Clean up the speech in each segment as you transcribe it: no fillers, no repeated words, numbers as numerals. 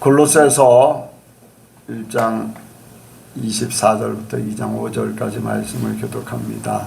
골로새서 1장 24절부터 2장 5절까지 말씀을 교독합니다.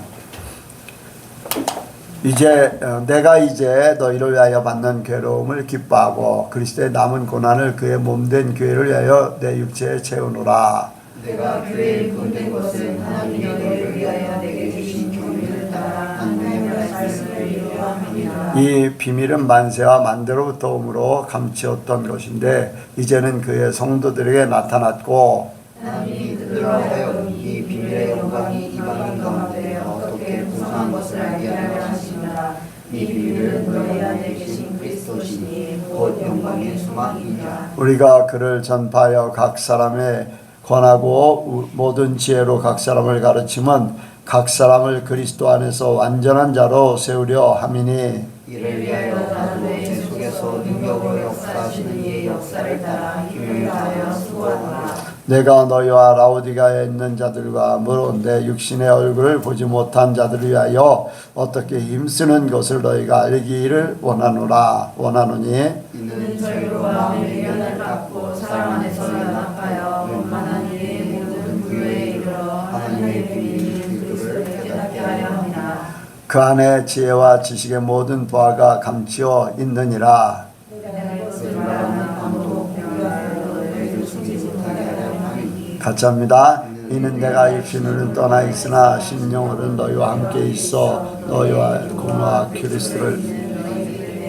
내가 이제 너희를 위하여 받는 괴로움을 기뻐하고 그리스도의 남은 고난을 그의 몸된 교회를 위하여 내 육체에 채우노라. 내가 교회의 본된 것은 하나님이 너희를 위하여 내게 주신 경륜을 따라 하나님의 말씀을 이루려 함이니라. 이 비밀은 만세와 만대로부터 오므로 감추었던 것인데 이제는 그의 성도들에게 나타났고 하나님이 그들하여 이 비밀의 영광이 이방인 가운데 어떻게 풍성한 것을 알게 하려 하시니라. 이 비밀은 너희 안에 계신 그리스도시니 곧 영광의 소망이니라. 우리가 그를 전파하여 각 사람의 권하고 모든 지혜로 각 사람을 가르치면 각 사람을 그리스도 안에서 완전한 자로 세우려 함이니 이를 위하여 나도 내 속에서 능력으로 역사하시는 이의 역사를 따라 힘을 다하여 수고하노라. 내가 너희와 라오디가에 있는 자들과 물론 내 육신의 얼굴을 보지 못한 자들을 위하여 어떻게 힘쓰는 것을 너희가 알기를 원하노니 이는 저희로 마음의 미련을 닦고 사랑 안에서 연합하여 원만한 이의 모든 부유에 이르러 하나님의 비밀인 그리스도를 깨닫게 하려 함이라. 그 안에 지혜와 지식의 모든 보화가 감추어 있느니라. 같이 합니다. 이는 내가 육신으로는 떠나 있으나 심령으로는 너희와 함께 있어 너희와 공로와 그리스도를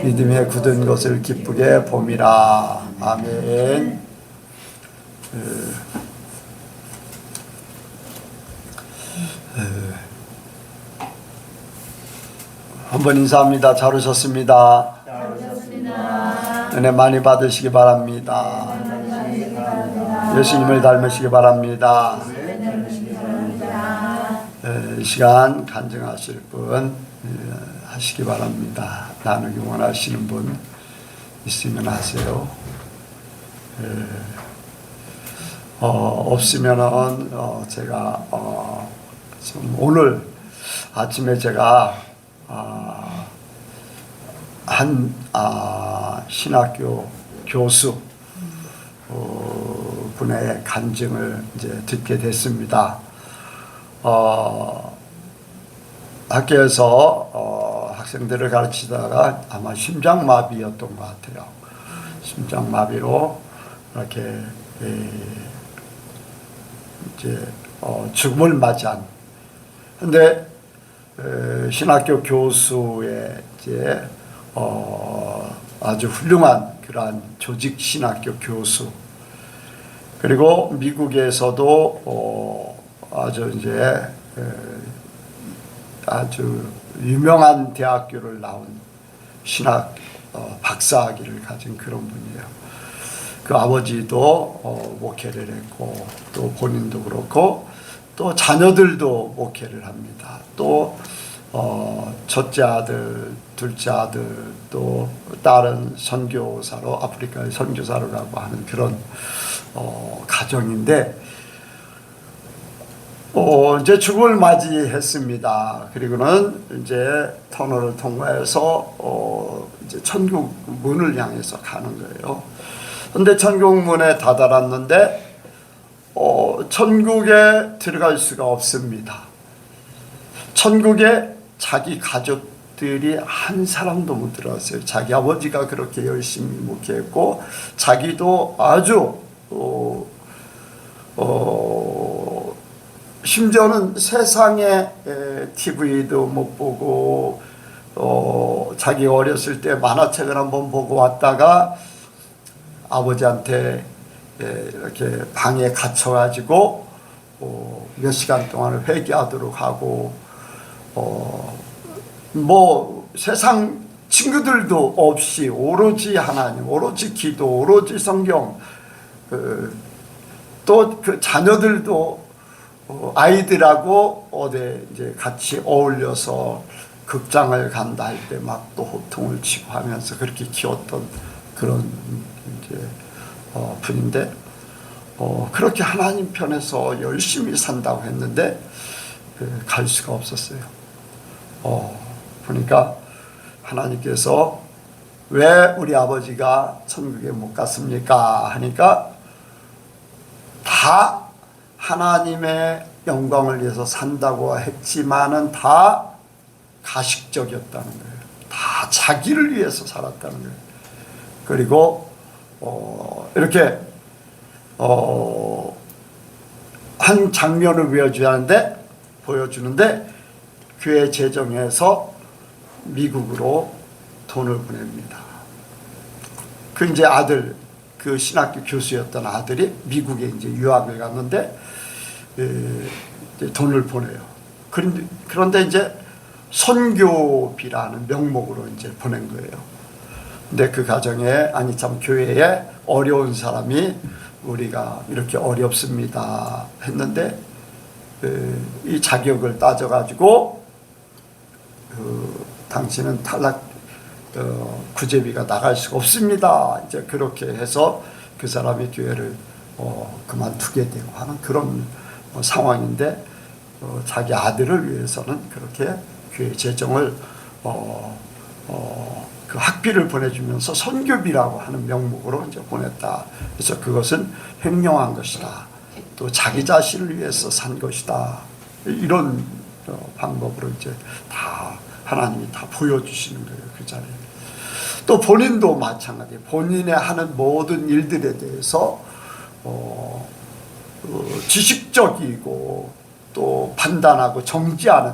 믿음에 굳은 것을 기쁘게 봄이라. 아멘. 한번 인사합니다. 잘 오셨습니다. 은혜 많이 받으시기 바랍니다. 예수님을 닮으시기 바랍니다. 이 시간 간증하실 분 하시기 바랍니다. 나누기 원하시는 분 있으면 하세요. 없으면은 제가 좀 오늘 아침에 제가 한 신학교 교수 분의 간증을 이제 듣게 됐습니다. 학교에서 학생들을 가르치다가 아마 심장마비였던 것 같아요. 심장마비로 이렇게 이제 죽음을 맞이한. 근데 신학교 교수의 이제 아주 훌륭한 그러한 조직 신학교 교수, 그리고 미국에서도 아주 이제 아주 유명한 대학교를 나온 신학 박사학위를 가진 그런 분이에요. 그 아버지도 목회를 했고 또 본인도 그렇고 또 자녀들도 목회를 합니다. 또 첫째 아들, 둘째 아들, 또 딸은 선교사로 아프리카의 선교사로 가고 하는 그런 가정인데 이제 죽음을 맞이했습니다. 그리고는 이제 터널을 통과해서 이제 천국 문을 향해서 가는 거예요. 근데 천국 문에 다다랐는데 천국에 들어갈 수가 없습니다. 천국에 자기 가족들이 한 사람도 못 들어갔어요. 자기 아버지가 그렇게 열심히 목회했고 자기도 아주 심지어는 세상에 TV도 못 보고 자기 어렸을 때 만화책을 한번 보고 왔다가 아버지한테 이렇게 방에 갇혀가지고 몇 시간 동안을 회개하도록 하고 뭐 세상 친구들도 없이 오로지 하나님, 오로지 기도, 오로지 성경, 또 그 자녀들도 아이들하고 어디 이제 같이 어울려서 극장을 간다 할 때 막 또 호통을 치고 하면서 그렇게 키웠던 그런 이제 분인데 그렇게 하나님 편에서 열심히 산다고 했는데 갈 수가 없었어요. 보니까 하나님께서 왜 우리 아버지가 천국에 못 갔습니까? 하니까 다 하나님의 영광을 위해서 산다고 했지만은 다 가식적이었다는 거예요. 다 자기를 위해서 살았다는 거예요. 그리고 이렇게 한 장면을 보여주는데 교회 재정에서 미국으로 돈을 보냅니다. 그 이제 아들, 그 신학교 교수였던 아들이 미국에 이제 유학을 갔는데 이제 돈을 보내요. 그런데 이제 선교비라는 명목으로 이제 보낸 거예요. 근데 그 가정에 교회에 어려운 사람이 우리가 이렇게 어렵습니다 했는데 이 자격을 따져가지고 당신은 탈락 구제비가 나갈 수가 없습니다. 이제 그렇게 해서 그 사람이 교회를 그만두게 되고 하는 그런 상황인데 자기 아들을 위해서는 그렇게 교회 재정을 그 학비를 보내주면서 선교비라고 하는 명목으로 이제 보냈다. 그래서 그것은 횡령한 것이다. 또 자기 자신을 위해서 산 것이다. 이런 방법으로 이제 다 하나님이 다 보여주시는 거예요. 그 자리에. 또 본인도 마찬가지예요. 본인의 하는 모든 일들에 대해서 지식적이고 또 판단하고 정지하는,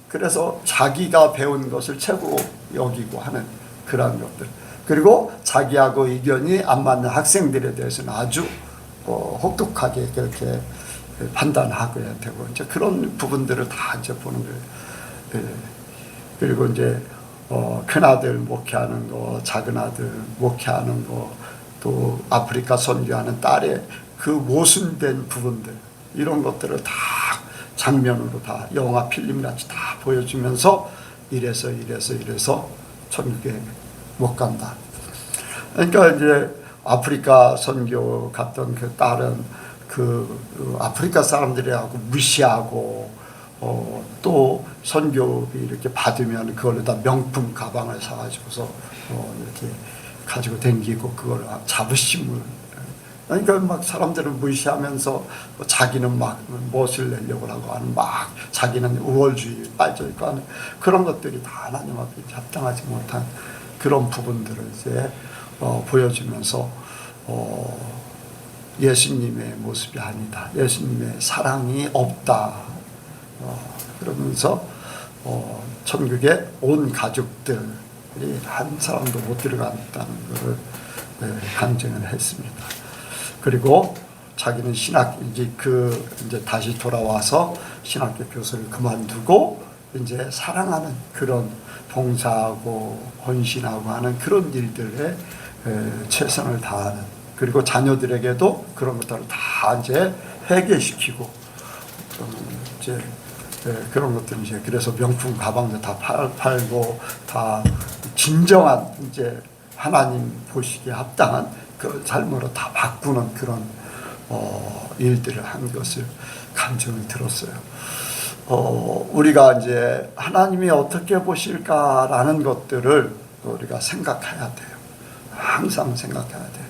그래서 자기가 배운 것을 최고 여기고 하는 그런 것들, 그리고 자기하고 의견이 안 맞는 학생들에 대해서는 아주 혹독하게 그렇게 판단하고 해야 되고, 이제 그런 부분들을 다 이제 보는 거예요. 그리고 이제 큰아들 목회하는 거, 작은아들 목회하는 거, 또 아프리카 선교하는 딸의 그 모순된 부분들, 이런 것들을 다 장면으로 다 영화 필름같이 다 보여주면서 이래서 천국에 못 간다. 그러니까 이제 아프리카 선교 갔던 그 딸은 그 아프리카 사람들이하고 무시하고 또 선교비 이렇게 받으면 그걸로 다 명품 가방을 사가지고서 이렇게 가지고 댕기고 그걸 자부심을, 그러니까 막 사람들은 무시하면서 자기는 막 멋을 내려고 하고 하는, 막 자기는 우월주의에 빠져있고 하는 그런 것들이 다 하나님 앞에 합당하지 못한 그런 부분들을 이제 보여주면서 예수님의 모습이 아니다, 예수님의 사랑이 없다, 그러면서 천국에 온 가족들이 한 사람도 못 들어간다는 것을 강정을 했습니다. 그리고 자기는 이제 다시 돌아와서 신학교 교수를 그만두고 이제 사랑하는 그런 봉사하고 헌신하고 하는 그런 일들에 최선을 다하는, 그리고 자녀들에게도 그런 것들을 다 이제 회개시키고 이제 그런 것들, 이제 그래서 명품 가방도 다 팔고 다 진정한 이제 하나님 보시기에 합당한 그 삶으로 다 바꾸는 그런 일들을 한 것을 감정이 들었어요. 우리가 이제 하나님이 어떻게 보실까라는 것들을 우리가 생각해야 돼요. 항상 생각해야 돼요.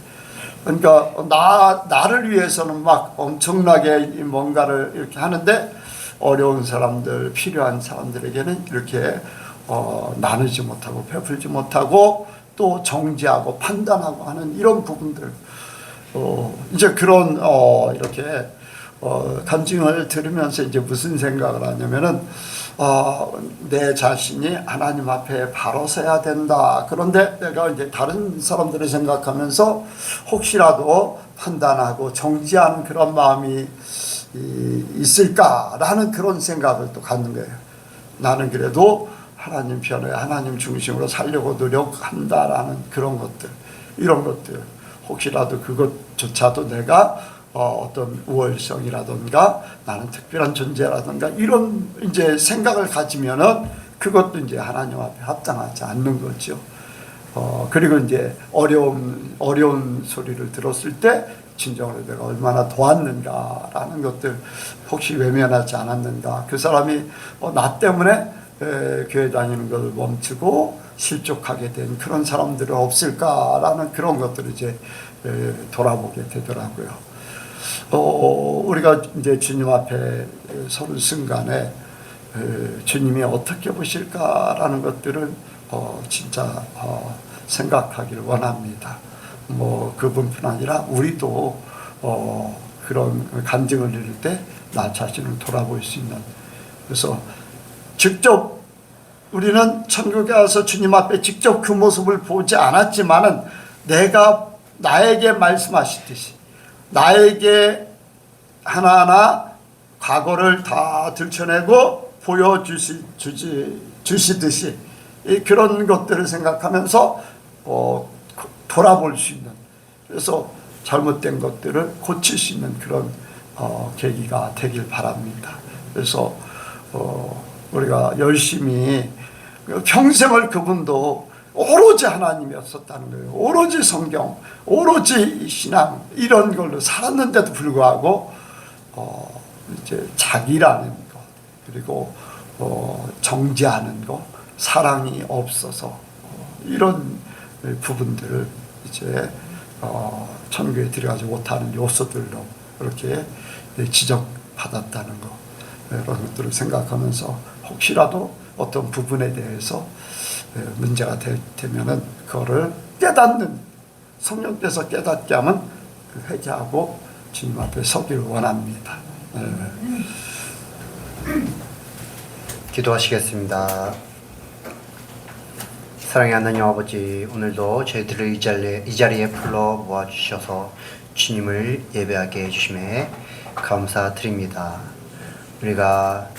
그러니까 나를 위해서는 막 엄청나게 뭔가를 이렇게 하는데 어려운 사람들, 필요한 사람들에게는 이렇게 나누지 못하고 베풀지 못하고 또 정지하고 판단하고 하는 이런 부분들, 이제 그런 이렇게 간증을 들으면서 이제 무슨 생각을 하냐면은 내 자신이 하나님 앞에 바로 서야 된다. 그런데 내가 이제 다른 사람들을 생각하면서 혹시라도 판단하고 정지하는 그런 마음이 있을까라는 그런 생각을 또 갖는 거예요. 나는 그래도 하나님 편에 하나님 중심으로 살려고 노력한다라는 그런 것들, 이런 것들, 혹시라도 그것조차도 내가 어떤 우월성이라든가 나는 특별한 존재라든가 이런 이제 생각을 가지면은 그것도 이제 하나님 앞에 합당하지 않는 거죠. 그리고 이제 어려운 소리를 들었을 때 진정으로 내가 얼마나 도왔는가라는 것들, 혹시 외면하지 않았는가, 그 사람이 나 때문에 교회 다니는 것을 멈추고 실족하게 된 그런 사람들은 없을까라는 그런 것들을 이제 돌아보게 되더라고요. 우리가 이제 주님 앞에 서는 순간에 주님이 어떻게 보실까라는 것들을 진짜 생각하기를 원합니다. 뭐 그분뿐 아니라 우리도 그런 간증을 이룰 때 나 자신을 돌아볼 수 있는, 그래서 직접 우리는 천국에 와서 주님 앞에 직접 그 모습을 보지 않았지만은 내가 나에게 말씀하시듯이 나에게 하나하나 과거를 다 들춰내고 보여주시듯이 그런 것들을 생각하면서 돌아볼 수 있는, 그래서 잘못된 것들을 고칠 수 있는 그런 계기가 되길 바랍니다. 그래서 우리가 열심히 평생을 그분도 오로지 하나님이었었다는 거예요. 오로지 성경, 오로지 신앙 이런 걸로 살았는데도 불구하고 이제 자기라는 것, 그리고 정죄하는 것, 사랑이 없어서 이런 부분들을 이제 천국에 들어가지 못하는 요소들로 이렇게 지적받았다는 것, 이런 것들을 생각하면서 혹시라도 어떤 부분에 대해서 문제가 되면은 그거를 깨닫는, 성령께서 깨닫게 하면 회개하고 주님 앞에 서기를 원합니다. 기도하시겠습니다. 사랑의 하나님 아버지, 오늘도 저희들을 이 자리에 불러 모아주셔서 주님을 예배하게 해주심에 감사드립니다. 우리가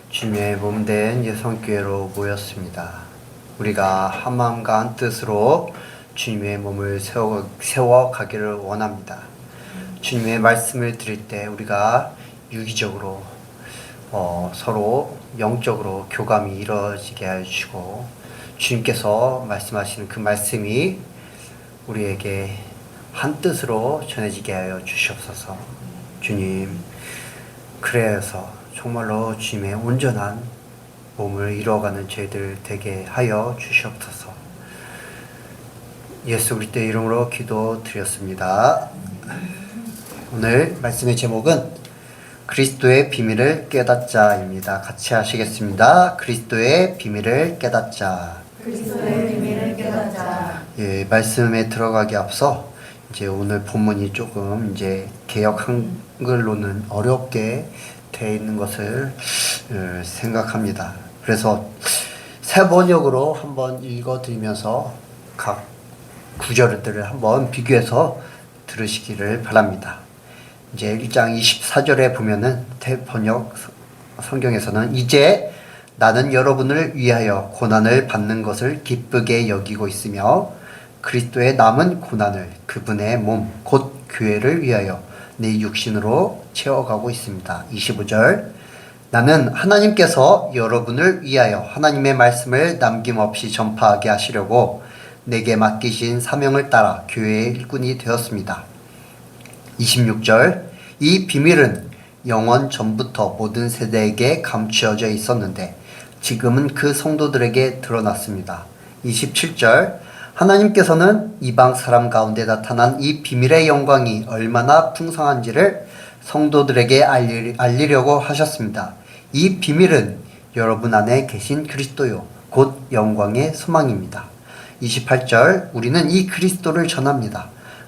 주님의 몸된 예성교회로 모였습니다. 우리가 한 마음과 한 뜻으로 주님의 몸을 세워가기를 원합니다. 주님의 말씀을 드릴 때 우리가 유기적으로 서로 영적으로 교감이 이루어지게 해주시고, 주님께서 말씀하시는 그 말씀이 우리에게 한 뜻으로 전해지게 하여 주시옵소서. 주님, 그래서 정말로 주님의 온전한 몸을 이루어가는 저희들 되게 하여 주시옵소서. 예수 그리스도의 이름으로 기도드렸습니다. 오늘 말씀의 제목은 그리스도의 비밀을 깨닫자입니다. 같이 하시겠습니다. 그리스도의 비밀을 깨닫자. 그리스도의 비밀을 깨닫자. 예, 말씀에 들어가기 앞서 이제 오늘 본문이 조금 이제 개역 한글로는 어렵게 되어 있는 것을 생각합니다. 그래서 새 번역으로 한번 읽어드리면서 각 구절들을 한번 비교해서 들으시기를 바랍니다. 이제 1장 24절에 보면은 대번역 성경에서는 이제 나는 여러분을 위하여 고난을 받는 것을 기쁘게 여기고 있으며 그리스도의 남은 고난을 그분의 몸 곧 교회를 위하여 내 육신으로 채워가고 있습니다. 25절 나는 하나님께서 여러분을 위하여 하나님의 말씀을 남김없이 전파하게 하시려고 내게 맡기신 사명을 따라 교회의 일꾼이 되었습니다. 26절 이 비밀은 영원 전부터 모든 세대에게 감추어져 있었는데 지금은 그 성도들에게 드러났습니다. 27절 하나님께서는 이방 사람 가운데 나타난 이 비밀의 영광이 얼마나 풍성한지를 성도들에게 알리려고 하셨습니다. 이 비밀은 여러분 안에 계신 그리스도요 곧 영광의 소망입니다. 28절 우리는 이 그리스도를 전합니다.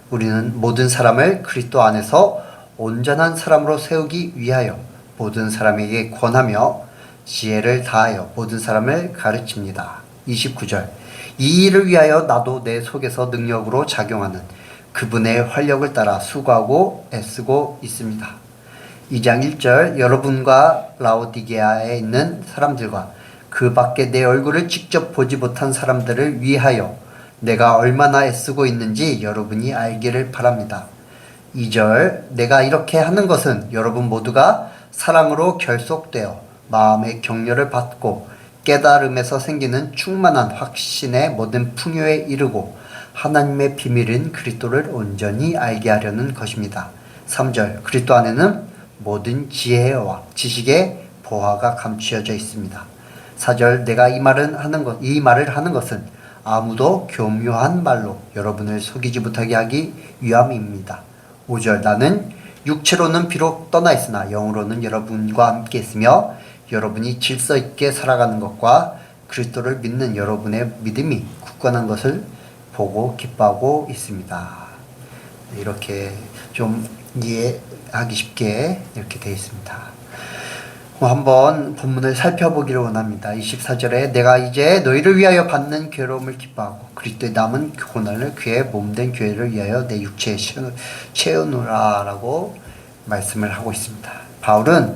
우리는 모든 사람을 그리스도 안에서 온전한 사람으로 세우기 위하여 모든 사람에게 권하며 지혜를 다하여 모든 사람을 가르칩니다. 29절 이 일을 위하여 나도 내 속에서 능력으로 작용하는 그분의 활력을 따라 수고하고 애쓰고 있습니다. 2장 1절 여러분과 라오디게아에 있는 사람들과 그 밖에 내 얼굴을 직접 보지 못한 사람들을 위하여 내가 얼마나 애쓰고 있는지 여러분이 알기를 바랍니다. 2절 내가 이렇게 하는 것은 여러분 모두가 사랑으로 결속되어 마음의 격려를 받고 깨달음에서 생기는 충만한 확신의 모든 풍요에 이르고 하나님의 비밀인 그리스도를 온전히 알게 하려는 것입니다. 3절 그리스도 안에는 모든 지혜와 지식의 보화가 감추어져 있습니다. 4절 내가 이 말을 하는 것은 아무도 교묘한 말로 여러분을 속이지 못하게 하기 위함입니다. 5절 나는 육체로는 비록 떠나 있으나 영으로는 여러분과 함께 있으며 여러분이 질서 있게 살아가는 것과 그리스도를 믿는 여러분의 믿음이 굳건한 것을 보고 기뻐하고 있습니다. 이렇게 좀 이해하기 쉽게 이렇게 되어 있습니다. 한번 본문을 살펴보기를 원합니다. 24절에 내가 이제 너희를 위하여 받는 괴로움을 기뻐하고 그리스도의 남은 고난을 그의 몸된 교회를 위하여 내 육체에 채우노라 라고 말씀을 하고 있습니다. 바울은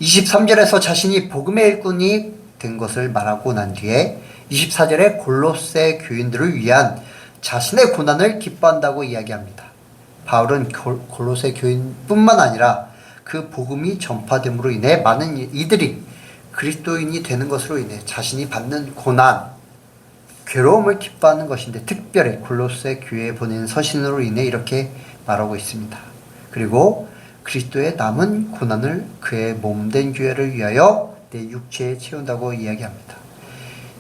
23절에서 자신이 복음의 일꾼이 된 것을 말하고 난 뒤에 24절에 골로새 교인들을 위한 자신의 고난을 기뻐한다고 이야기합니다. 바울은 골로새 교인뿐만 아니라 그 복음이 전파됨으로 인해 많은 이들이 그리스도인이 되는 것으로 인해 자신이 받는 고난, 괴로움을 기뻐하는 것인데 특별히 골로새 교회에 보낸 서신으로 인해 이렇게 말하고 있습니다. 그리고 그리스도의 남은 고난을 그의 몸된 교회를 위하여 내 육체에 채운다고 이야기합니다.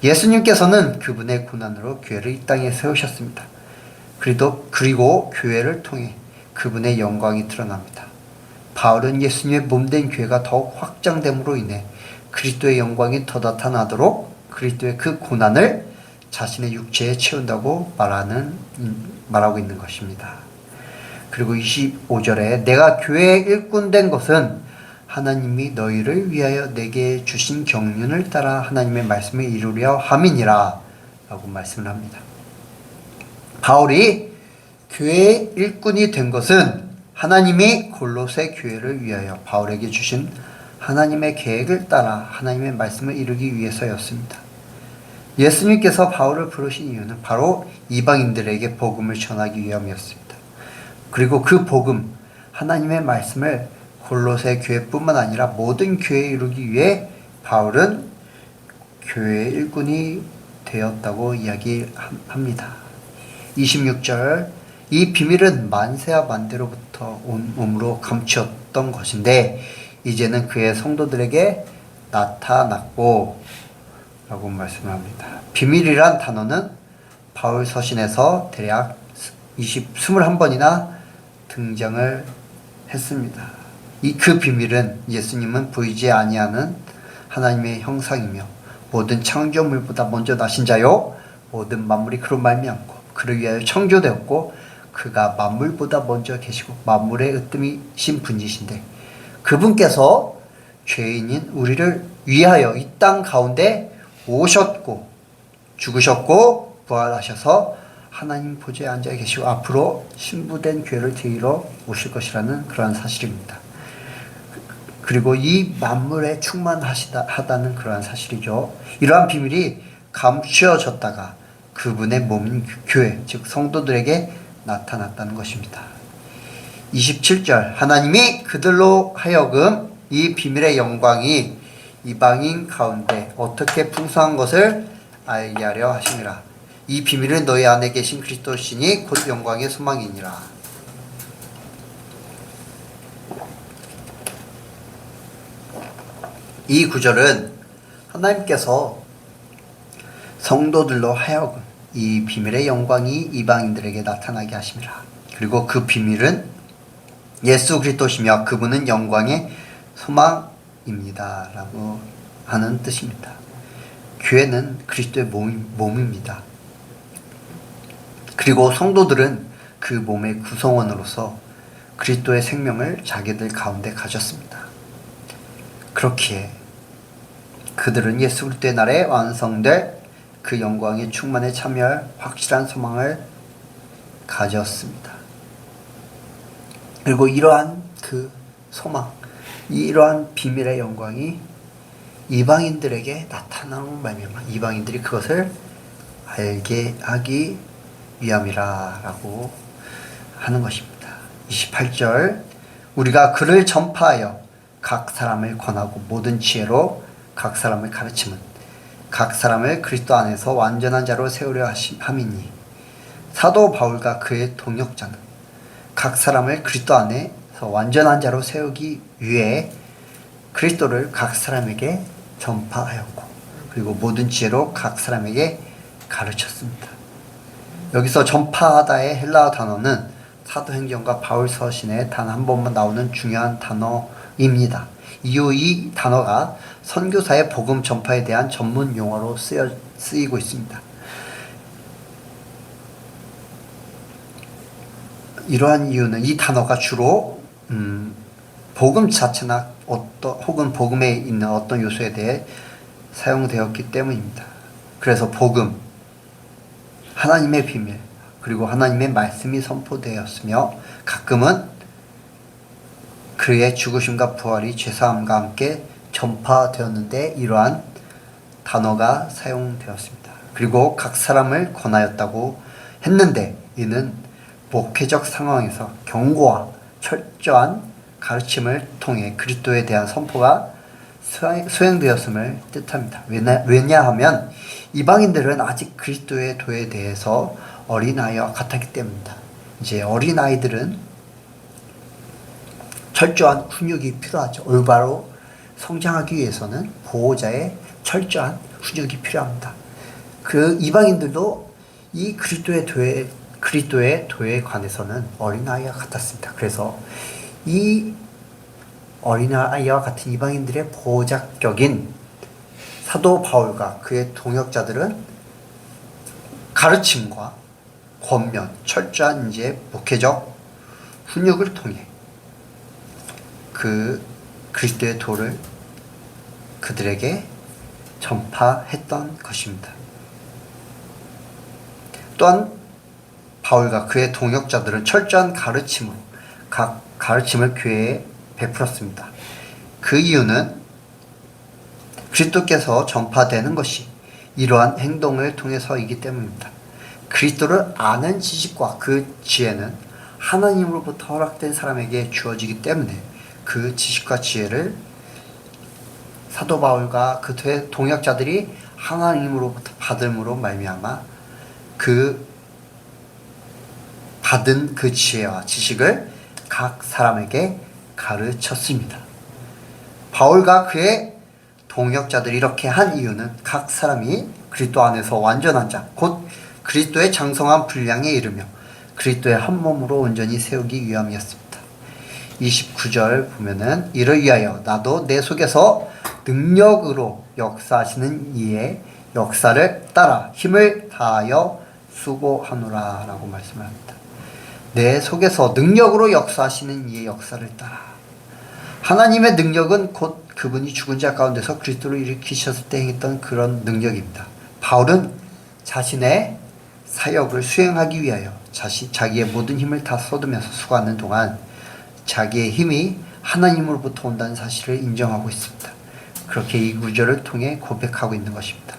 예수님께서는 그분의 고난으로 교회를 이 땅에 세우셨습니다. 그리고 교회를 통해 그분의 영광이 드러납니다. 바울은 예수님의 몸된 교회가 더욱 확장됨으로 인해 그리스도의 영광이 더 나타나도록 그리스도의 그 고난을 자신의 육체에 채운다고 말하고 있는 것입니다. 그리고 25절에 내가 교회의 일꾼 된 것은 하나님이 너희를 위하여 내게 주신 경륜을 따라 하나님의 말씀을 이루려 함이니라 라고 말씀을 합니다. 바울이 교회의 일꾼이 된 것은 하나님이 골로새 교회를 위하여 바울에게 주신 하나님의 계획을 따라 하나님의 말씀을 이루기 위해서였습니다. 예수님께서 바울을 부르신 이유는 바로 이방인들에게 복음을 전하기 위함이었습니다. 그리고 그 복음, 하나님의 말씀을 골로새 교회뿐만 아니라 모든 교회에 이루기 위해 바울은 교회의 일꾼이 되었다고 이야기합니다. 26절 이 비밀은 만세와 만대로부터 온 몸으로 감추었던 것인데 이제는 그의 성도들에게 나타났고 라고 말씀합니다. 비밀이란 단어는 바울 서신에서 대략 21번이나 등장을 했습니다. 그 비밀은 예수님은 보이지 아니하는 하나님의 형상이며 모든 창조물보다 먼저 나신 자요 모든 만물이 그로 말미암고 그를 위하여 창조되었고 그가 만물보다 먼저 계시고 만물의 으뜸이신 분이신데 그분께서 죄인인 우리를 위하여 이 땅 가운데 오셨고 죽으셨고 부활하셔서 하나님 보좌에 앉아 계시고 앞으로 신부된 교회를 데리러 오실 것이라는 그러한 사실입니다. 그리고 이 만물에 충만하다는 그러한 사실이죠. 이러한 비밀이 감추어졌다가 그분의 몸인 교회, 즉 성도들에게 나타났다는 것입니다. 27절 하나님이 그들로 하여금 이 비밀의 영광이 이방인 가운데 어떻게 풍성한 것을 알게 하려 하심이라. 이 비밀은 너희 안에 계신 그리스도시니 곧 영광의 소망이니라. 이 구절은 하나님께서 성도들로 하여금 이 비밀의 영광이 이방인들에게 나타나게 하심이라. 그리고 그 비밀은 예수 그리스도시며 그분은 영광의 소망입니다 라고 하는 뜻입니다. 교회는 그리스도의 몸입니다. 그리고 성도들은 그 몸의 구성원으로서 그리스도의 생명을 자기들 가운데 가졌습니다. 그렇기에 그들은 예수 그리스도의 날에 완성될 그 영광의 충만에 참여할 확실한 소망을 가졌습니다. 그리고 이러한 그 소망, 이러한 비밀의 영광이 이방인들에게 나타나는 말미암아 이방인들이 그것을 알게 하기 위함이라 라고 하는 것입니다. 28절 우리가 그를 전파하여 각 사람을 권하고 모든 지혜로 각 사람을 가르치면 각 사람을 그리스도 안에서 완전한 자로 세우려 함이니 사도 바울과 그의 동역자는 각 사람을 그리스도 안에서 완전한 자로 세우기 위해 그리스도를 각 사람에게 전파하였고 그리고 모든 지혜로 각 사람에게 가르쳤습니다. 여기서 전파하다의 헬라어 단어는 사도행전과 바울 서신에 단 한 번만 나오는 중요한 단어입니다. 이후 이 단어가 선교사의 복음 전파에 대한 전문 용어로 쓰이고 있습니다. 이러한 이유는 이 단어가 주로 복음 자체나 혹은 복음에 있는 어떤 요소에 대해 사용되었기 때문입니다. 그래서 복음, 하나님의 비밀, 그리고 하나님의 말씀이 선포되었으며 가끔은 그의 죽으심과 부활이 죄사함과 함께 전파되었는데 이러한 단어가 사용되었습니다. 그리고 각 사람을 권하였다고 했는데 이는 목회적 상황에서 경고와 철저한 가르침을 통해 그리스도에 대한 선포가 수행되었음을 뜻합니다. 왜냐하면 이방인들은 아직 그리스도의 도에 대해서 어린아이와 같았기 때문입니다. 이제 어린아이들은 철저한 훈육이 필요하죠. 올바로 성장하기 위해서는 보호자의 철저한 훈육이 필요합니다. 그 이방인들도 이 그리스도의 도에 관해서는 어린아이와 같았습니다. 그래서 이 어린아이와 같은 이방인들의 보호자격인 사도 바울과 그의 동역자들은 가르침과 권면, 철저한 이제 목회적 훈육을 통해 그 그리스도의 도를 그들에게 전파했던 것입니다. 또한 바울과 그의 동역자들은 철저한 가르침으로 각 가르침을 교회에 베풀었습니다. 그 이유는 그리스도께서 전파되는 것이 이러한 행동을 통해서이기 때문입니다. 그리스도를 아는 지식과 그 지혜는 하나님으로부터 허락된 사람에게 주어지기 때문에 그 지식과 지혜를 사도 바울과 그 동역자들이 하나님으로부터 받음으로 말미암아 그 받은 그 지혜와 지식을 각 사람에게 가르쳤습니다. 바울과 그의 동역자들이 이렇게 한 이유는 각 사람이 그리스도 안에서 완전한 자, 곧 그리스도의 장성한 분량에 이르며 그리스도의 한 몸으로 온전히 세우기 위함이었습니다. 29절 보면은 이를 위하여 나도 내 속에서 능력으로 역사하시는 이의 역사를 따라 힘을 다하여 수고하노라 라고 말씀을 합니다. 내 속에서 능력으로 역사하시는 이의 역사를 따라. 하나님의 능력은 곧 그분이 죽은 자 가운데서 그리스도를 일으키셨을 때 행했던 그런 능력입니다. 바울은 자신의 사역을 수행하기 위하여 자기의 모든 힘을 다 쏟으면서 수고하는 동안 자기의 힘이 하나님으로부터 온다는 사실을 인정하고 있습니다. 그렇게 이 구절을 통해 고백하고 있는 것입니다.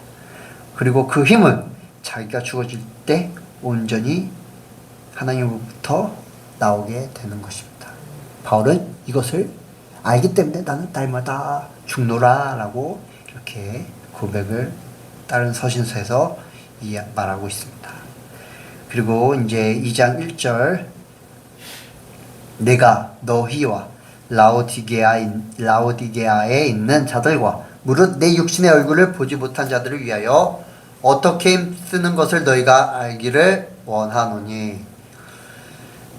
그리고 그 힘은 자기가 죽어질 때 온전히 하나님으로부터 나오게 되는 것입니다. 바울은 이것을 알기 때문에 나는 날마다 죽노라 라고 이렇게 고백을 다른 서신서에서 말하고 있습니다. 그리고 이제 2장 1절 내가 너희와 라오디게아에 있는 자들과 무릇 내 육신의 얼굴을 보지 못한 자들을 위하여 어떻게 힘쓰는 것을 너희가 알기를 원하노니.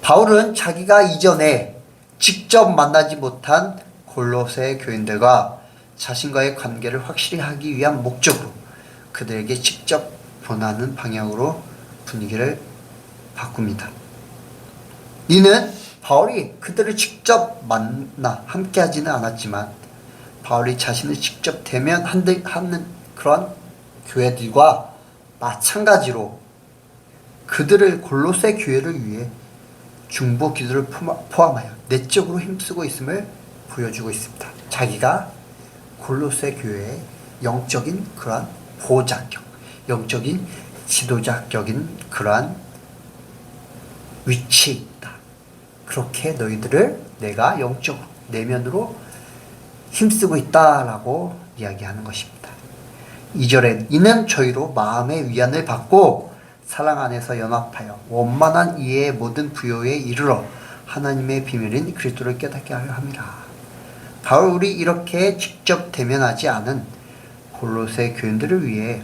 바울은 자기가 이전에 직접 만나지 못한 골로새 교인들과 자신과의 관계를 확실히 하기 위한 목적으로 그들에게 직접 보내는 방향으로 분위기를 바꿉니다. 이는 바울이 그들을 직접 만나 함께 하지는 않았지만 바울이 자신을 직접 대면하는 그런 교회들과 마찬가지로 그들을 골로새 교회를 위해 중보 기도를 포함하여 내적으로 힘쓰고 있음을 보여주고 있습니다. 자기가 골로새 교회의 영적인 그러한 보호자격, 영적인 지도자격인 그러한 위치에 있다. 그렇게 너희들을 내가 영적으로 내면으로 힘쓰고 있다라고 이야기하는 것입니다. 2절에 이는 저희로 마음의 위안을 받고 사랑 안에서 연합하여 원만한 이해의 모든 부요에 이르러 하나님의 비밀인 그리스도를 깨닫게 하려 함이라. 바울이 이렇게 직접 대면하지 않은 골로새 교인들을 위해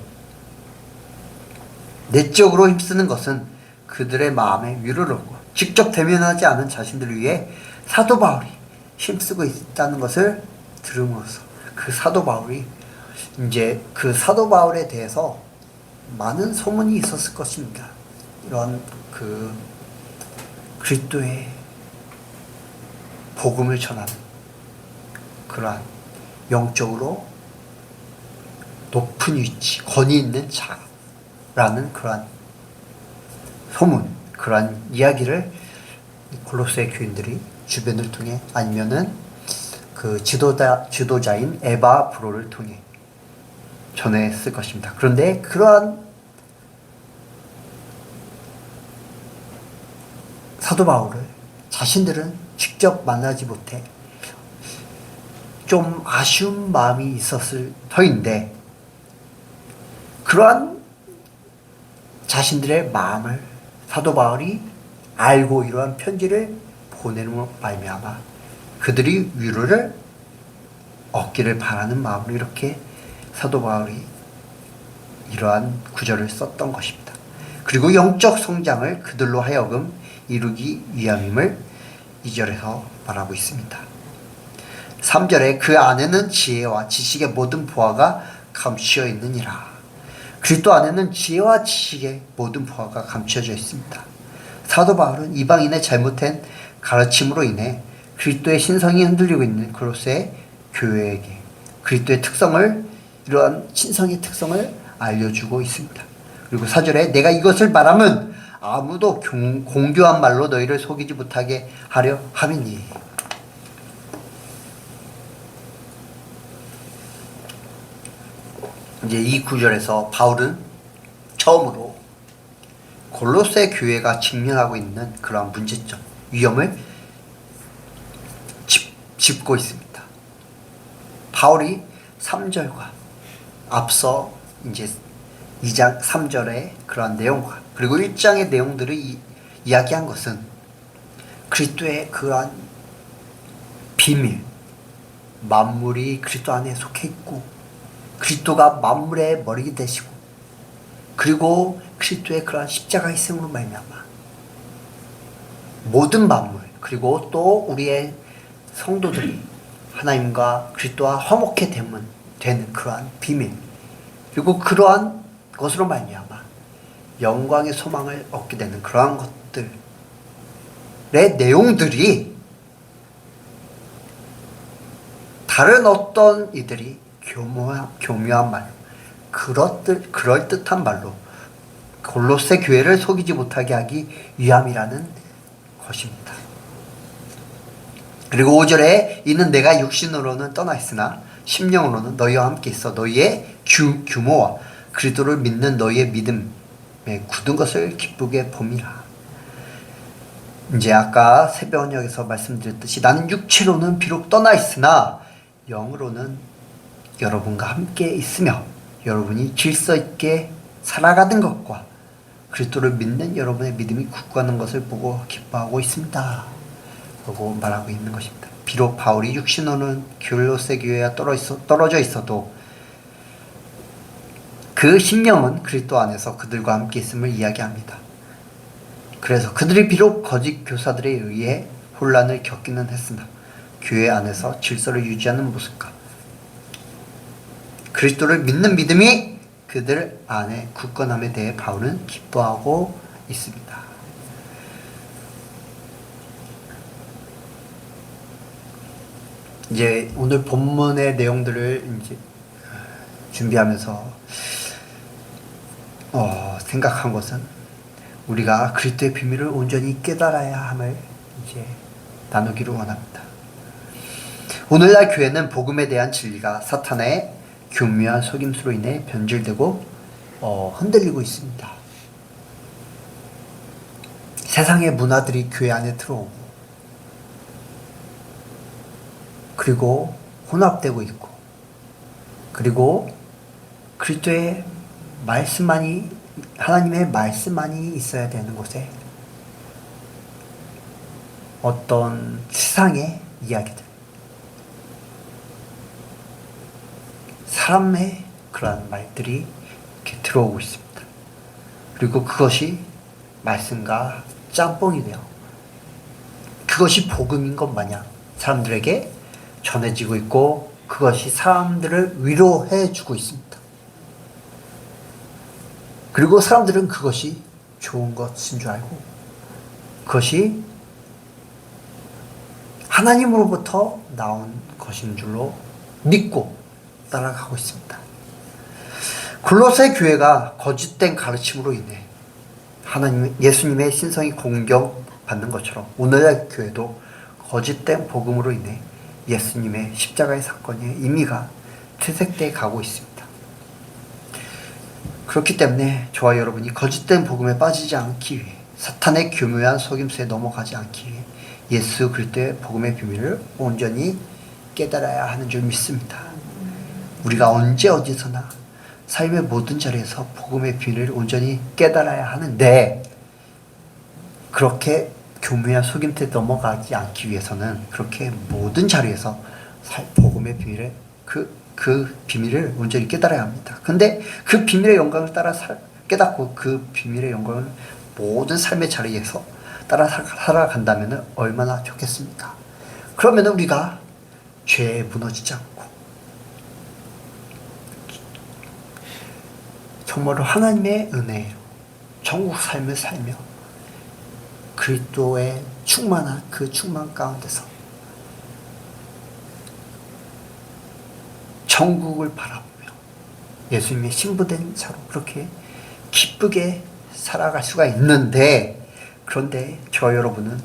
내적으로 힘쓰는 것은 그들의 마음에 위로를 얻고 직접 대면하지 않은 자신들을 위해 사도 바울이 힘쓰고 있다는 것을 들음으로써 그 사도 바울이 이제 그 사도 바울에 대해서 많은 소문이 있었을 것입니다. 이런 그 그리스도의 복음을 전하는 그러한 영적으로 높은 위치, 권위 있는 자라는 그러한 소문, 그러한 이야기를 골로새 교인들이 주변을 통해 아니면은 그 지도자인 에바 브로를 통해 전했을 것입니다. 그런데 그러한 사도 바울을 자신들은 직접 만나지 못해 좀 아쉬운 마음이 있었을 터인데 그러한 자신들의 마음을 사도 바울이 알고 이러한 편지를 보내는 말미암아 그들이 위로를 얻기를 바라는 마음으로 이렇게 사도 바울이 이러한 구절을 썼던 것입니다. 그리고 영적 성장을 그들로 하여금 이루기 위함임을 2절에서 말하고 있습니다. 3절에 그 안에는 지혜와 지식의 모든 보화가 감추어 있느니라. 그리스도 안에는 지혜와 지식의 모든 보화가 감춰져 있습니다. 사도 바울은 이방인의 잘못된 가르침으로 인해 그리스도의 신성이 흔들리고 있는 골로새 교회에게 그리스도의 특성을 이러한 신성의 특성을 알려주고 있습니다. 그리고 4절에 내가 이것을 말하면 아무도 공교한 말로 너희를 속이지 못하게 하려 함이니. 이제 이 구절에서 바울은 처음으로 골로새 교회가 직면하고 있는 그러한 문제점, 위험을 짚고 있습니다. 바울이 3절과 앞서 이제 2장 3절의 그러한 내용과 그리고 1장의 내용들을 이야기한 것은 그리스도의 그러한 비밀, 만물이 그리스도 안에 속해 있고 그리스도가 만물의 머리가 되시고 그리고 그리스도의 그러한 십자가의 희생으로 말미암아 모든 만물 그리고 또 우리의 성도들이 하나님과 그리스도와 화목해 되는 그러한 비밀 그리고 그러한 것으로 말미암아 영광의 소망을 얻게 되는 그러한 것들의 내용들이 다른 어떤 이들이 교묘한 말로 그럴듯한 말로 골로새 교회를 속이지 못하게 하기 위함이라는 것입니다. 그리고 5절에 이는 내가 육신으로는 떠나 있으나 심령으로는 너희와 함께 있어 너희의 규모와 그리스도를 믿는 너희의 믿음에 굳은 것을 기쁘게 봄이라. 이제 아까 새벽언약에서 말씀드렸듯이 나는 육체로는 비록 떠나 있으나 영으로는 여러분과 함께 있으며 여러분이 질서 있게 살아가는 것과 그리스도를 믿는 여러분의 믿음이 굳건한 것을 보고 기뻐하고 있습니다 라고 말하고 있는 것입니다. 비록 바울이 육신으로는 골로새 교회와 떨어져 있어도 그 심령은 그리스도 안에서 그들과 함께 있음을 이야기합니다. 그래서 그들이 비록 거짓 교사들에 의해 혼란을 겪기는 했으나 교회 안에서 질서를 유지하는 모습과 그리스도를 믿는 믿음이 그들 안에 굳건함에 대해 바울은 기뻐하고 있습니다. 이제 오늘 본문의 내용들을 이제 준비하면서 생각한 것은 우리가 그리스도의 비밀을 온전히 깨달아야 함을 이제 나누기를 원합니다. 오늘날 교회는 복음에 대한 진리가 사탄의 교묘한 속임수로 인해 변질되고 흔들리고 있습니다. 세상의 문화들이 교회 안에 들어오고 그리고 혼합되고 있고 그리고 그리스도의 말씀만이 하나님의 말씀만이 있어야 되는 곳에 어떤 세상의 이야기들 사람의 그러한 말들이 이렇게 들어오고 있습니다. 그리고 그것이 말씀과 짬뽕이 되어 그것이 복음인 것 마냥 사람들에게 전해지고 있고 그것이 사람들을 위로해 주고 있습니다. 그리고 사람들은 그것이 좋은 것인 줄 알고 그것이 하나님으로부터 나온 것인 줄로 믿고 따라가고 있습니다. 골로새 교회가 거짓된 가르침으로 인해 예수님의 신성이 공격받는 것처럼 오늘의 교회도 거짓된 복음으로 인해 예수님의 십자가의 사건의 의미가 퇴색돼 가고 있습니다. 그렇기 때문에 저와 여러분이 거짓된 복음에 빠지지 않기 위해 사탄의 교묘한 속임수에 넘어가지 않기 위해 예수 그리스도의 복음의 비밀을 온전히 깨달아야 하는 줄 믿습니다. 우리가 언제 어디서나 삶의 모든 자리에서 복음의 비밀을 온전히 깨달아야 하는데 그렇게 교묘한 속임수에 넘어가지 않기 위해서는 그렇게 모든 자리에서 복음의 비밀을 그 비밀을 온전히 깨달아야 합니다. 근데 그 비밀의 영광을 따라 깨닫고 그 비밀의 영광을 모든 삶의 자리에서 따라 살아간다면 얼마나 좋겠습니까? 그러면 우리가 죄에 무너지지 않고 정말로 하나님의 은혜로 천국 삶을 살며 그리스도의 충만한 그 충만 가운데서 천국을 바라보며 예수님의 신부된 자로 그렇게 기쁘게 살아갈 수가 있는데 그런데 저 여러분은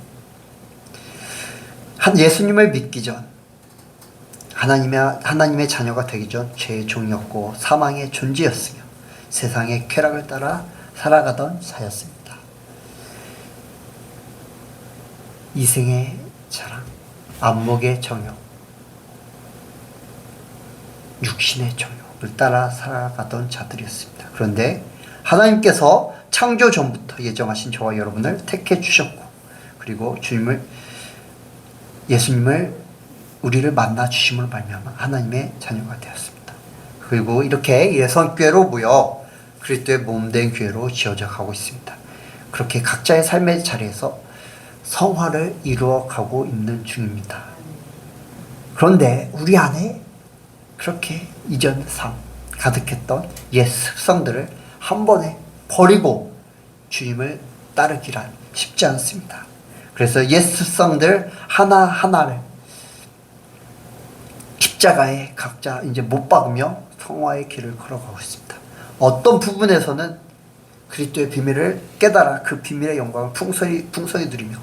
예수님을 믿기 전 하나님의 자녀가 되기 전 죄의 종이었고 사망의 존재였으며 세상의 쾌락을 따라 살아가던 자였습니다. 이생의 자랑, 안목의 정욕, 육신의 정욕을 따라 살아가던 자들이었습니다. 그런데 하나님께서 창조 전부터 예정하신 저와 여러분을 택해 주셨고 그리고 예수님을 우리를 만나 주심으로 말미암아 하나님의 자녀가 되었습니다. 그리고 이렇게 예선교회로 모여 그리스도의 몸된 교회로 지어져 가고 있습니다. 그렇게 각자의 삶의 자리에서 성화를 이루어가고 있는 중입니다. 그런데 우리 안에 그렇게 이전 삶 가득했던 옛 습성들을 한 번에 버리고 주님을 따르기란 쉽지 않습니다. 그래서 옛 습성들 하나하나를 십자가에 각자 이제 못 박으며 성화의 길을 걸어가고 있습니다. 어떤 부분에서는 그리스도의 비밀을 깨달아 그 비밀의 영광을 풍성히 누리며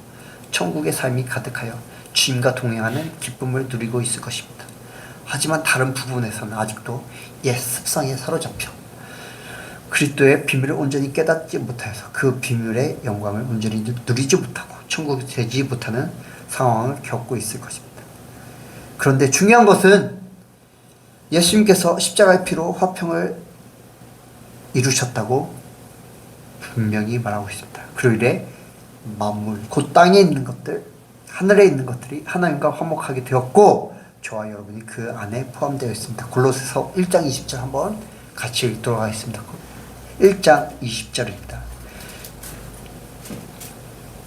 천국의 삶이 가득하여 주님과 동행하는 기쁨을 누리고 있을 것입니다. 하지만 다른 부분에서는 아직도 옛 습성에 사로잡혀 그리스도의 비밀을 온전히 깨닫지 못해서 그 비밀의 영광을 온전히 누리지 못하고 천국에 되지 못하는 상황을 겪고 있을 것입니다. 그런데 중요한 것은 예수님께서 십자가의 피로 화평을 이루셨다고 분명히 말하고 있습니다. 그로 인해 만물, 곧 땅에 있는 것들, 하늘에 있는 것들이 하나님과 화목하게 되었고 저와 여러분이 그 안에 포함되어 있습니다. 골로새서 1장 20절 한번 같이 읽도록 하겠습니다. 1장 20절입니다.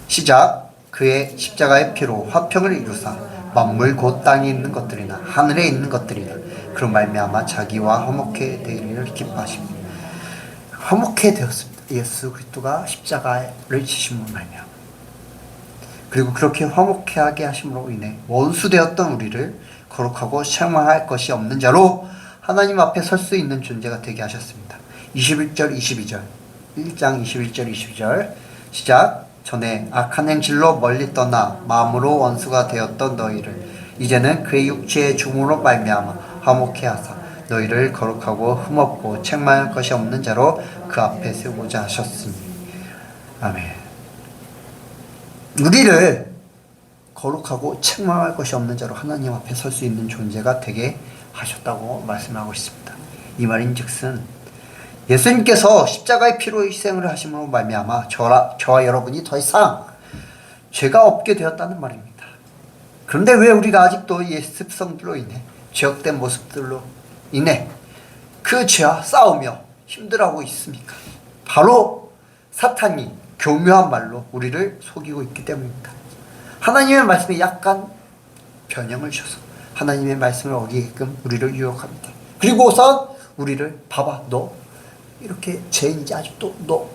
시작. 그의 십자가의 피로 화평을 이루사 만물 곧 땅에 있는 것들이나 하늘에 있는 것들이나 그로 말미암아 자기와 화목해 되기를 기뻐하십니다. 화목해 되었습니다. 예수 그리스도가 십자가를 지심으로 말미암아 그리고 그렇게 화목하게 하심으로 인해 원수되었던 우리를 거룩하고 책망할 것이 없는 자로 하나님 앞에 설 수 있는 존재가 되게 하셨습니다. 21절 22절 1장 21절 22절 시작. 전에 악한 행실로 멀리 떠나 마음으로 원수가 되었던 너희를 이제는 그의 육체의 죽음으로 말미암아 화목해 하사 너희를 거룩하고 흠없고 책망할 것이 없는 자로 그 앞에 세우고자 하셨으니. 아멘. 우리를 거룩하고 책망할 것이 없는 자로 하나님 앞에 설 수 있는 존재가 되게 하셨다고 말씀하고 있습니다. 이 말인즉슨 예수님께서 십자가의 피로 희생을 하심으로 말미암아 저와 여러분이 더 이상 죄가 없게 되었다는 말입니다. 그런데 왜 우리가 아직도 옛 습성들로 인해 죄악된 모습들로 인해 그 죄와 싸우며 힘들어하고 있습니까? 바로 사탄이 교묘한 말로 우리를 속이고 있기 때문입니다. 하나님의 말씀에 약간 변형을 주셔서 하나님의 말씀을 어기게끔 우리를 유혹합니다. 그리고선 우리를 봐봐, 너 이렇게 죄인이지 아직도 너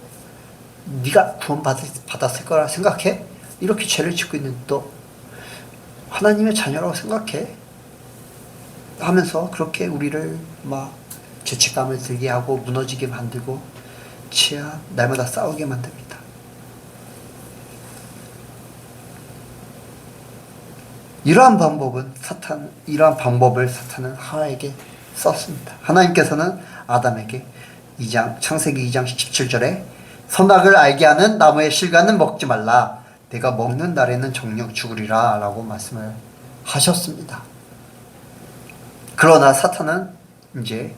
네가 구원받았을 거라 생각해? 이렇게 죄를 짓고 있는 너 하나님의 자녀라고 생각해? 하면서 그렇게 우리를 막 죄책감을 들게 하고 무너지게 만들고 치아 날마다 싸우게 만듭니다. 이러한 방법을 사탄은 하와에게 썼습니다. 하나님께서는 아담에게 창세기 2장 17절에 선악을 알게 하는 나무의 실과는 먹지 말라. 내가 먹는 날에는 정녕 죽으리라 라고 말씀을 하셨습니다. 그러나 사탄은 이제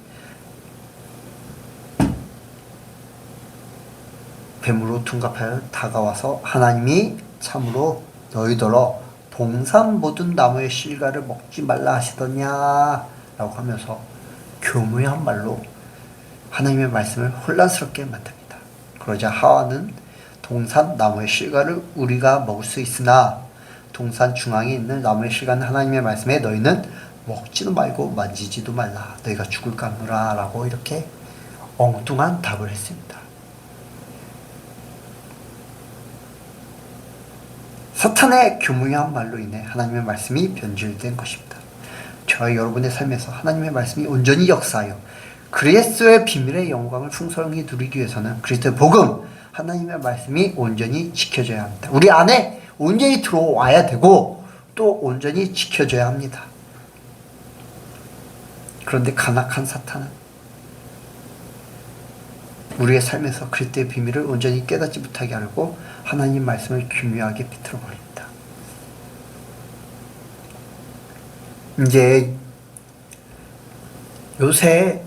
뱀으로 둔갑하여 다가와서 하나님이 참으로 너희더러 동산 모든 나무의 실과를 먹지 말라 하시더냐 라고 하면서 교묘한 말로 하나님의 말씀을 혼란스럽게 만듭니다. 그러자 하와는 동산 나무의 실과를 우리가 먹을 수 있으나 동산 중앙에 있는 나무의 실과는 하나님의 말씀에 너희는 먹지도 말고 만지지도 말라. 너희가 죽을까 하노라 라고 이렇게 엉뚱한 답을 했습니다. 사탄의 교묘한 말로 인해 하나님의 말씀이 변질된 것입니다. 저와 여러분의 삶에서 하나님의 말씀이 온전히 역사하여 그리스도의 비밀의 영광을 풍성히 누리기 위해서는 그리스도의 복음, 하나님의 말씀이 온전히 지켜져야 합니다. 우리 안에 온전히 들어와야 되고 또 온전히 지켜져야 합니다. 그런데 간악한 사탄은 우리의 삶에서 그리스도의 비밀을 온전히 깨닫지 못하게 하려고 하나님 말씀을 교묘하게 비틀어 버립니다. 이제 요새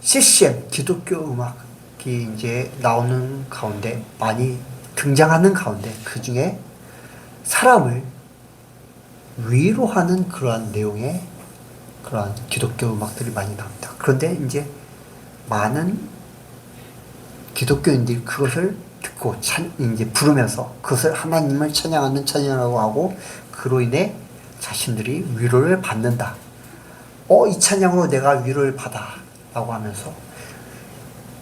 CCM 기독교 음악이 이제 나오는 가운데 많이 등장하는 가운데 그 중에 사람을 위로하는 그러한 내용의 그러한 기독교 음악들이 많이 나옵니다. 그런데 이제 많은 기독교인들이 그것을 듣고 이제 부르면서 그것을 하나님을 찬양하는 찬양이라고 하고 그로 인해 자신들이 위로를 받는다. 이 찬양으로 내가 위로를 받아 라고 하면서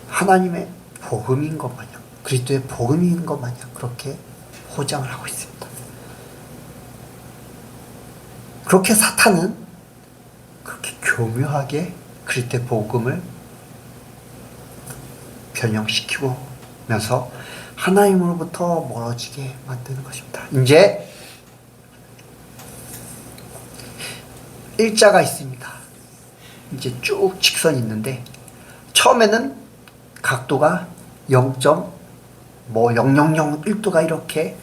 하나님의 복음인 것 마냥 그리스도의 복음인 것 마냥 그렇게 포장을 하고 있습니다. 그렇게 사탄은 그렇게 교묘하게 그리스도의 복음을 변형시키면서 하나님으로부터 멀어지게 만드는 것입니다. 이제 일자가 있습니다. 이제 쭉 직선이 있는데 처음에는 각도가 0.0001도가 이렇게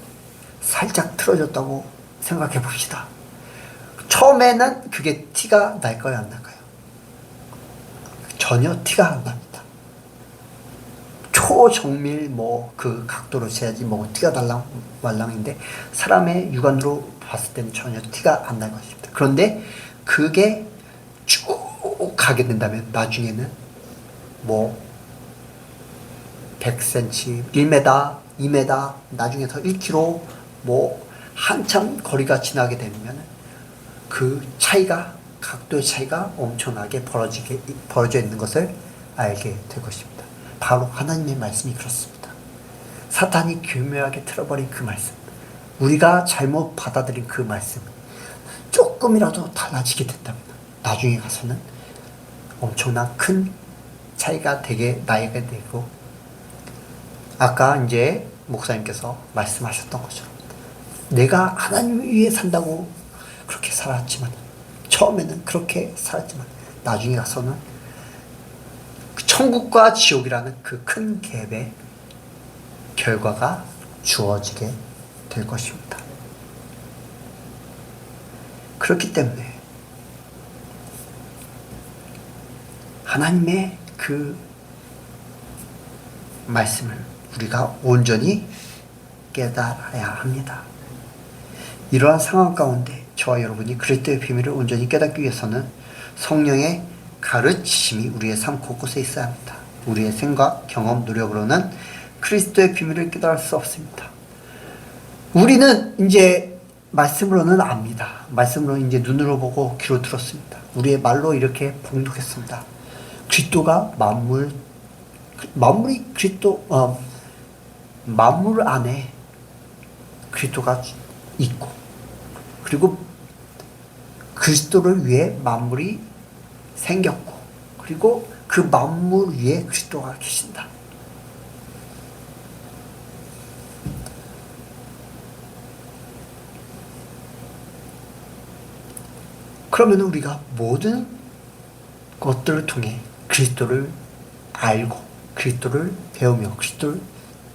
살짝 틀어졌다고 생각해 봅시다. 처음에는 그게 티가 날까요, 안 날까요? 전혀 티가 안 납니다. 초정밀 그 각도로 재야지 티가 말랑인데 사람의 육안으로 봤을 때는 전혀 티가 안 날 것입니다. 그런데 그게 쭉 가게 된다면 나중에는 100cm, 1m, 2m, 나중에 더 1km 한참 거리가 지나게 되면 그 차이가 각도의 차이가 엄청나게 벌어져 있는 것을 알게 될 것입니다. 바로 하나님의 말씀이 그렇습니다. 사탄이 교묘하게 틀어버린 그 말씀, 우리가 잘못 받아들인 그 말씀 조금이라도 달라지게 된다면 나중에 가서는 엄청난 큰 차이가 되게 나게 되고 아까 이제 목사님께서 말씀하셨던 것처럼 내가 하나님 위해 산다고 그렇게 살았지만 처음에는 그렇게 살았지만 나중에 가서는 천국과 지옥이라는 그 큰 갭의 결과가 주어지게 될 것입니다. 그렇기 때문에 하나님의 그 말씀을 우리가 온전히 깨달아야 합니다. 이러한 상황 가운데 저와 여러분이 그리스도의 비밀을 온전히 깨닫기 위해서는 성령의 가르치심이 우리의 삶 곳곳에 있어야 합니다. 우리의 생각, 경험, 노력으로는 그리스도의 비밀을 깨달을 수 없습니다. 우리는 이제 말씀으로는 압니다. 말씀으로 이제 눈으로 보고 귀로 들었습니다. 우리의 말로 이렇게 봉독했습니다. 그리스도가 만물이 그리스도 만물 안에 그리스도가 있고, 그리고 그리스도를 위해 만물이 생겼고, 그리고 그 만물 위에 그리스도가 계신다. 그러면 우리가 모든 것들을 통해 그리스도를 알고 그리스도를 배우며 그리스도를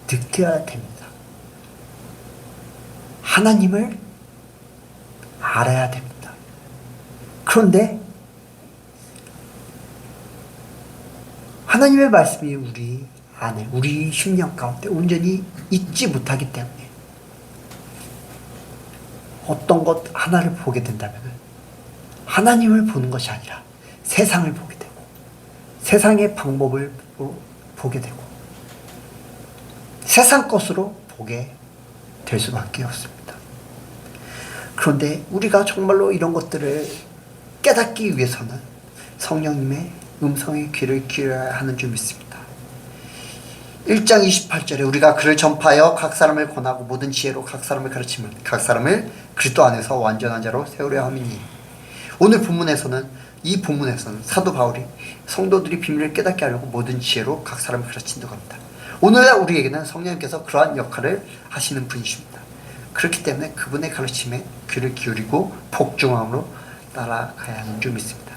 득해야 됩니다. 하나님을 알아야 됩니다. 그런데 하나님의 말씀이 우리 안에, 우리 심령 가운데 온전히 있지 못하기 때문에 어떤 것 하나를 보게 된다면 하나님을 보는 것이 아니라 세상을 보게 되고 세상의 방법을 보게 되고 세상 것으로 보게 될 수밖에 없습니다. 그런데 우리가 정말로 이런 것들을 깨닫기 위해서는 성령님의 음성의 귀를 기울여야 하는 줄 믿습니다. 1장 28절에 우리가 그를 전파하여 각 사람을 권하고 모든 지혜로 각 사람을 가르치면 각 사람을 그리스도 안에서 완전한 자로 세우려 함이니, 오늘 본문에서는, 이 본문에서는 사도 바울이 성도들이 비밀을 깨닫게 하려고 모든 지혜로 각 사람을 가르친다고 합니다. 오늘날 우리에게는 성령님께서 그러한 역할을 하시는 분이십니다. 그렇기 때문에 그분의 가르침에 귀를 기울이고 복종함으로 따라가야 하는 줄 믿습니다.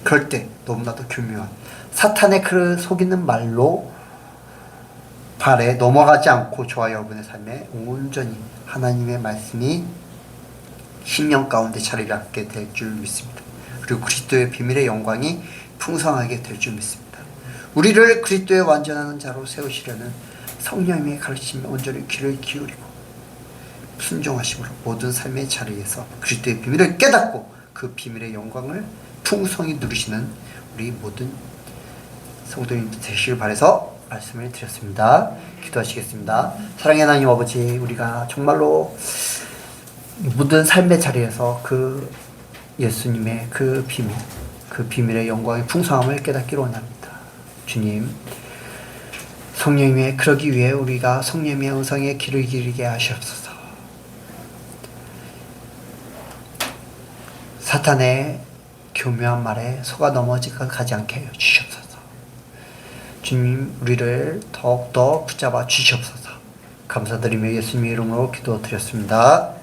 그럴 때 너무나도 교묘한 사탄의 그 속이는 발에 넘어가지 않고 저와 여러분의 삶에 온전히 하나님의 말씀이 심령 가운데 자리를 갖게 될 줄 믿습니다. 그리고 그리스도의 비밀의 영광이 풍성하게 될 줄 믿습니다. 우리를 그리스도의 완전한 자로 세우시려는 성령님의 가르침에 온전히 귀를 기울이고 순종하심으로 모든 삶의 자리에서 그리스도의 비밀을 깨닫고 그 비밀의 영광을 풍성히 누리시는 우리 모든 성도님들 되시길 바라서 말씀을 드렸습니다. 기도하시겠습니다. 사랑의 하나님 아버지, 우리가 정말로 모든 삶의 자리에서 그 예수님의 그 비밀의 영광의 풍성함을 깨닫기를 원합니다. 주님, 성령님의 그러기 위해 우리가 성령님의 음성에 귀를 기울이게 하시옵소서. 사탄의 교묘한 말에 속아 넘어가지 않게 하여 주시옵소서. 주님, 우리를 더욱더 붙잡아 주시옵소서. 감사드리며 예수님의 이름으로 기도드렸습니다.